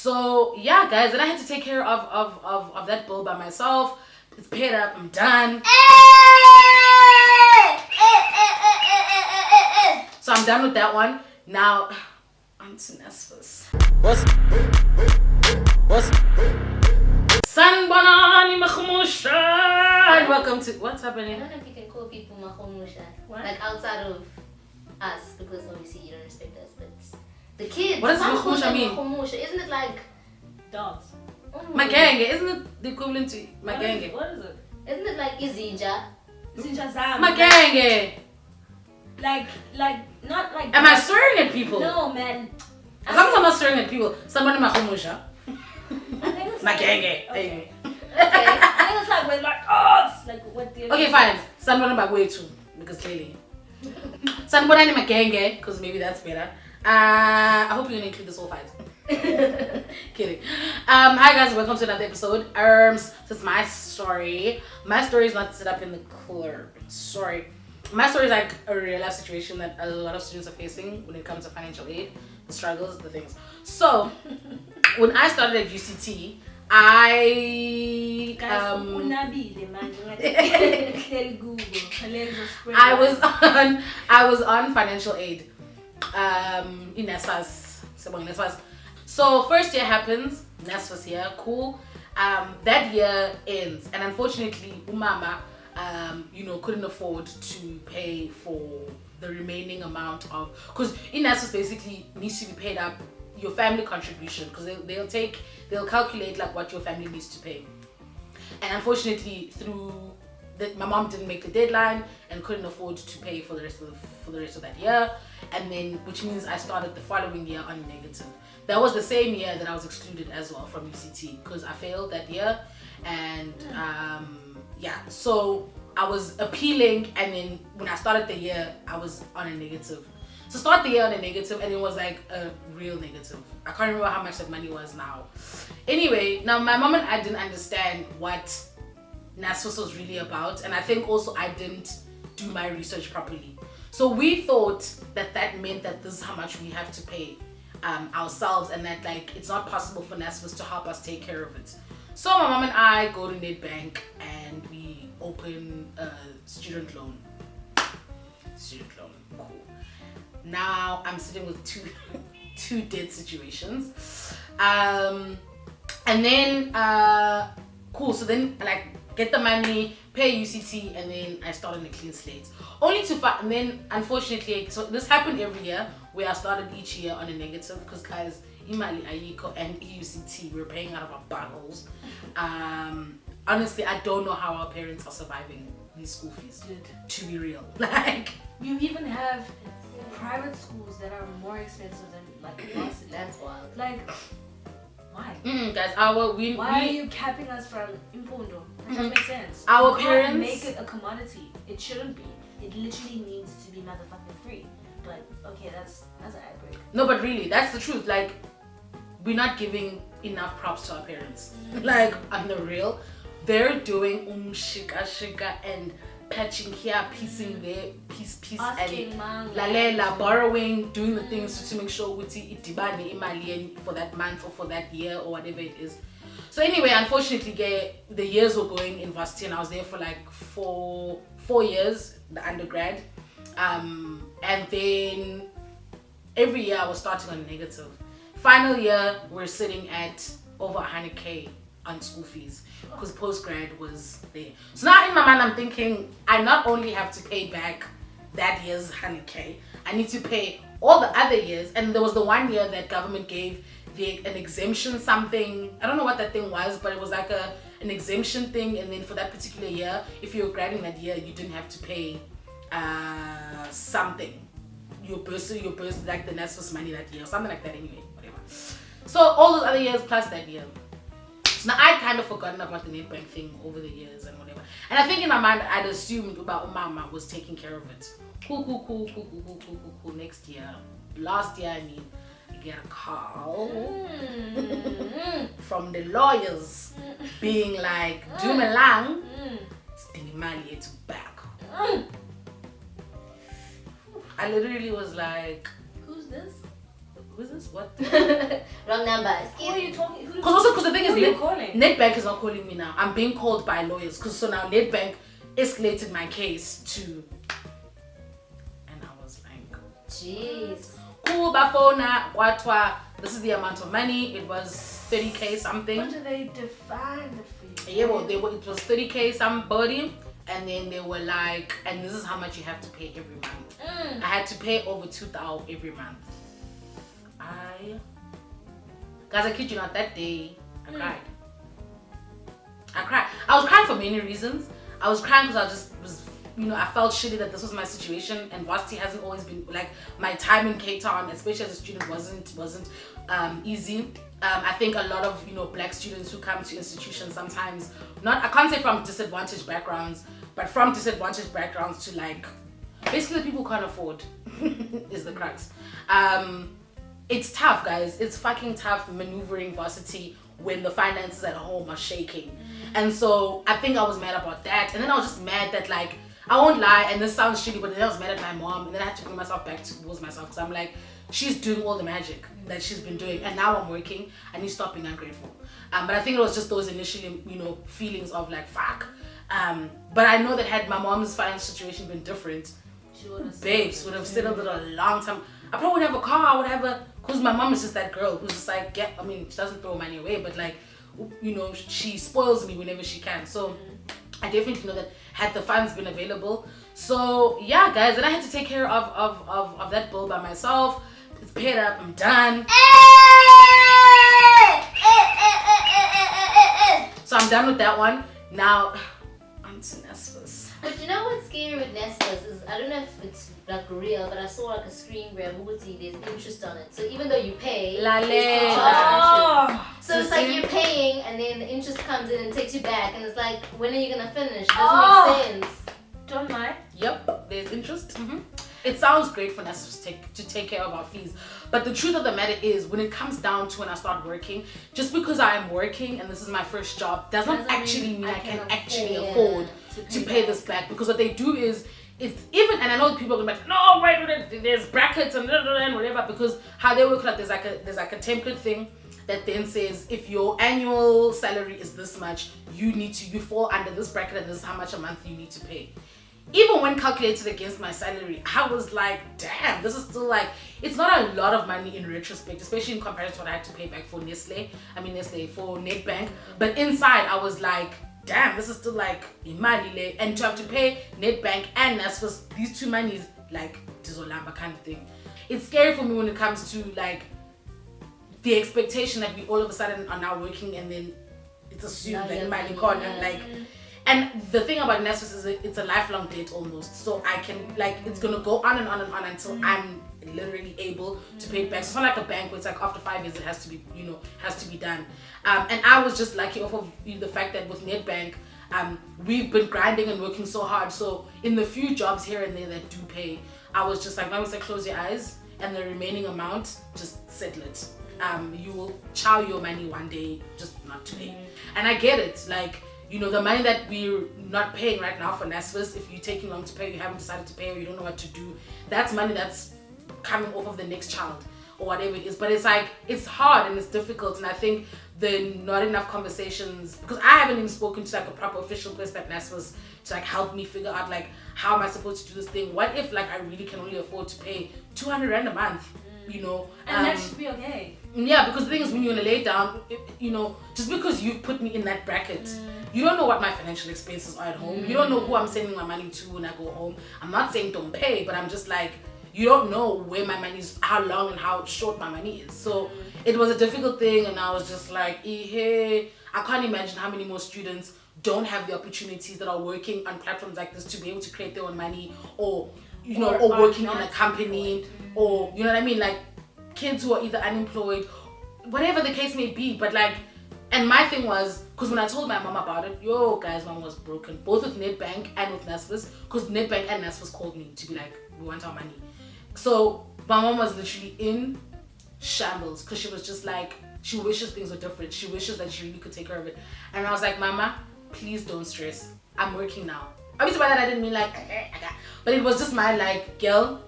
So yeah, guys, and I had to take care of that bill by myself. It's paid up. I'm done. So I'm done with that one. Now, on to NSFAS. What's Sanbanani Makhumusha? And welcome to what's happening? I don't know if you can call people Makhumusha. Like outside of us, because obviously you don't respect us, but the kids. What does Makhumusha mean? Makhumusha, isn't it like dogs? Magenge, isn't it the equivalent to Magenge? What is it? Isn't it like Izinja? Izinja Zam. Magenge. Like, not like. Am I swearing at people? No, man. As long as I'm not swearing at people, somebody Makhumusha. Magenge. Okay. I think it's like we're like dogs. Like what the. Okay, fine. Sanbona Bagwe too, because clearly. Sanbona Magenge, because maybe that's better. I hope you're gonna include this whole fight. Kidding. Hi guys, welcome to another episode. This is my story. My story is not set up in the clear. Sorry. My story is like a real life situation that a lot of students are facing when it comes to financial aid, the struggles, the things. So, when I started at UCT, I was on financial aid in NSFAS. So first year happens, NSFAS year, cool. That year ends, and unfortunately, Umama couldn't afford to pay for the remaining amount of, because in NSFAS basically needs to be paid up your family contribution, because they'll calculate like what your family needs to pay. And unfortunately, my mom didn't make the deadline and couldn't afford to pay for the rest of that year, and then which means I started the following year on negative. That was the same year that I was excluded as well from UCT because I failed that year, and so I was appealing, and then when I started the year I was on a negative. So start the year on a negative, and it was like a real negative. I can't remember how much that money was now. Anyway, now my mom and I didn't understand what NSFAS was really about, and I think also I didn't do my research properly. So we thought that meant that this is how much we have to pay ourselves, and that like it's not possible for NSFAS to help us take care of it. So my mom and I go to Nedbank and we open a student loan. Cool. Now I'm sitting with two dead situations, and then cool. So then like get the money, pay UCT, and then I start on a clean slate. Only to find, and then unfortunately, so this happened every year where I started each year on a negative because guys, Imali Ayiko and UCT we're paying out of our buttholes. Honestly, I don't know how our parents are surviving these school fees. To be real, like you even have private schools that are more expensive than like varsity. That's wild. Like, why? Guys, why are you capping us from Imfundo? That doesn't make sense. Our you parents can't make it a commodity. It shouldn't be. It literally needs to be motherfucking free. But okay, that's an ad break. No, but really, that's the truth. Like, we're not giving enough props to our parents. Like, on the real, they're doing shika and patching here, piecing there, piece asking and lalela, borrowing, doing the things to make sure we itibane imali for that month or for that year or whatever it is. So anyway, unfortunately, the years were going in varsity, and I was there for like four years, the undergrad, and then every year I was starting on negative. Final year, we're sitting at over 100k on school fees because postgrad was there. So now in my mind I'm thinking I not only have to pay back that year's 100k, I need to pay all the other years. And there was the 1 year that government gave an exemption something. I don't know what that thing was, but it was like an exemption thing, and then for that particular year, if you were grading that year, you didn't have to pay something. Your bursary, like the NSFAS money that year, or something like that anyway, whatever. So all those other years plus that year. Now I'd kind of forgotten about the Nedbank thing over the years and whatever. And I think in my mind I'd assumed about Mama was taking care of it. Cool. Next year. Last year, I mean, I get a call from the lawyers being like, Dumelang, Stinimali to back. I literally was like, who's this? Who is this? What? Wrong number. Who are you talking? Because the thing is, who are you calling? Nedbank is not calling me now. I'm being called by lawyers. Because so now Nedbank escalated my case to, and I was like, Jeez. cool, bafona, watwa. This is the amount of money. It was 30K something. What do they define the fee? Yeah, well, it was 30K somebody, and then they were like, and this is how much you have to pay every month. I had to pay over 2,000 every month. Guys, I kid you not, that day I cried. I was crying for many reasons. I was crying because I felt shitty that this was my situation, and varsity hasn't always been like my time in Cape Town, especially as a student, wasn't easy. I think a lot of black students who come to institutions sometimes, I can't say from disadvantaged backgrounds, but from disadvantaged backgrounds to like basically the people who can't afford is the crux. It's tough, guys. It's fucking tough maneuvering varsity when the finances at home are shaking. And so I think I was mad about that. And then I was just mad that, like, I won't lie, and this sounds shitty, but then I was mad at my mom, and then I had to bring myself back towards myself because I'm like, she's doing all the magic that she's been doing, and now I'm working. I need to stop being ungrateful. But I think it was just those initial, feelings of like, fuck. But I know that had my mom's financial situation been different, babes would have settled it a long time. I probably would have a car, whatever, because my mom is just that girl who's just like, she doesn't throw money away, but like, she spoils me whenever she can. So I definitely know that had the funds been available. So yeah, guys, and I had to take care of that bill by myself. It's paid up, I'm done. So I'm done with that one. Now, on to NSFAS. But you know what's scary with NSFAS is, I don't know if it's like real, but I saw like a screen grab, there's interest on it. So even though you pay, they still charge interest. So it's like you're paying and then the interest comes in and takes you back, and it's like, when are you gonna finish? It doesn't make sense. Don't lie. Yep, there's interest. It sounds great for NSFAS to take care of our fees, but the truth of the matter is, when it comes down to when I start working, just because I am working and this is my first job doesn't actually mean I can actually afford to pay this back. Because what they do is, it's even, and I know people are gonna be like, no, wait, there's brackets and whatever, because how they work, like there's like a template thing that then says, if your annual salary is this much, you fall under this bracket, and this is how much a month you need to pay. Even when calculated against my salary, I was like, damn, this is still like, it's not a lot of money in retrospect, especially in comparison to what I had to pay back for for Nedbank. But inside, I was like, damn, this is still like imali, and to have to pay Nedbank and NSFAS, these two monies, like Dizolamba kind of thing. It's scary for me when it comes to like the expectation that we all of a sudden are now working, and then it's assumed that imali corner, like. And the thing about NSFAS is it's a lifelong debt almost. So I can, like, it's gonna go on and on and on until I'm literally able to pay it back. So it's not like a bank where it's like after 5 years it has to be, has to be done. And I was just lucky off of the fact that with Nedbank, we've been grinding and working so hard. So in the few jobs here and there that do pay, I was just like, when we say close your eyes and the remaining amount, just settle it. You will chow your money one day, just not today. And I get it, like, the money that we're not paying right now for NSFAS, if you're taking long to pay, you haven't decided to pay, or you don't know what to do, that's money that's coming off of the next child or whatever it is. But it's like, it's hard and it's difficult, and I think the not enough conversations, because I haven't even spoken to like a proper official place like NSFAS to like help me figure out like, how am I supposed to do this thing? What if like I really can only afford to pay 200 Rand a month? And that should be okay. Yeah, because the thing is, when you're gonna lay down, just because you've put me in that bracket, you don't know what my financial expenses are at home. You don't know who I'm sending my money to when I go home. I'm not saying don't pay, but I'm just like, you don't know where my money is, how long and how short my money is. So it was a difficult thing, and I was just like, I can't imagine how many more students don't have the opportunities that are working on platforms like this to be able to create their own money, or working in a company, or you know what I mean, like kids who are either unemployed, whatever the case may be. But like, and my thing was, because when I told my mom about it, guys, mom was broken, both with Nedbank and with NSFAS, because Nedbank and NSFAS called me to be like, we want our money. So my mom was literally in shambles, because she was just like, she wishes things were different. She wishes that she really could take care of it. And I was like, Mama, please don't stress. I'm working now. Obviously by that I didn't mean like, but it was just my like, girl,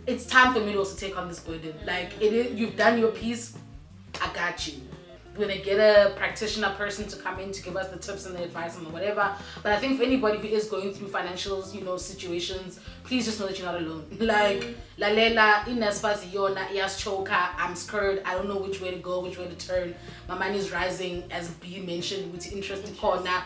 it's time for me to also take on this burden. Like, you've done your piece, I got you. We're gonna get a practitioner person to come in to give us the tips and the advice and whatever. But I think for anybody who is going through financial, situations, please just know that you're not alone. Like, lalela NSFAS yona iyas choker. I'm scared. I don't know which way to go, which way to turn. My money is rising, as B mentioned, with interesting corner.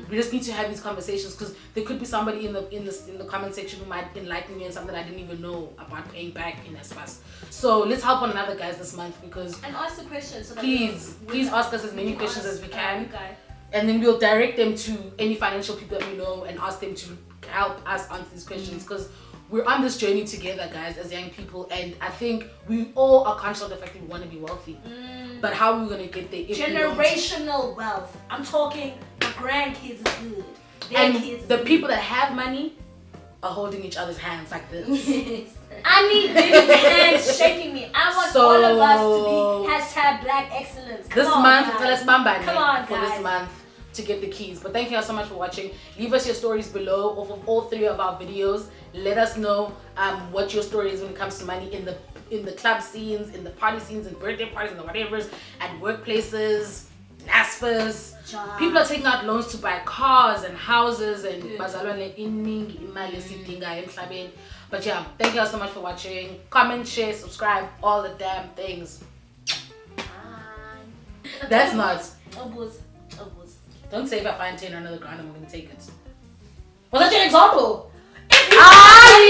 We just need to have these conversations because there could be somebody in the comment section who might enlighten me on something I didn't even know about paying back in NSFAS. So let's help one another, guys, this month and ask the questions. So please ask us as many questions as we can, and then we'll direct them to any financial people that we know and ask them to help us answer these questions because we're on this journey together, guys, as young people, and I think we all are conscious of the fact that we want to be wealthy. But how are we going to get there? Generational wealth. I'm talking the grandkids is good. The people that have money are holding each other's hands like this. I need these hands shaking me. I want all of us to be #Black Excellence. Come on, guys. Come on, guys. For this month to get the keys. But thank you all so much for watching. Leave us your stories below of all 3 of our videos. Let us know what your story is when it comes to money in the club scenes, in the party scenes, in birthday parties, and the whatevers, at workplaces, NSFAS. People are taking out loans to buy cars and houses and but yeah, thank you all so much for watching. Comment, share, subscribe, all the damn things. That's not. Don't say if I find 10 under the ground, I'm gonna take it. Was that your example? Are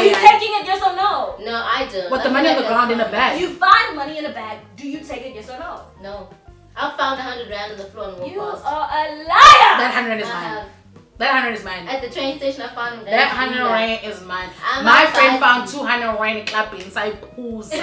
you taking it, yes or no? No, I don't. What, the money on the ground in a bag? You find money in a bag. Do you take it, yes or no? No. I found 100 rand on the floor and walked past. You are a liar! That 100 is mine. That 100 is mine. At the train station, I found that 100 rand is mine. My friend found 200 rand in club inside pools.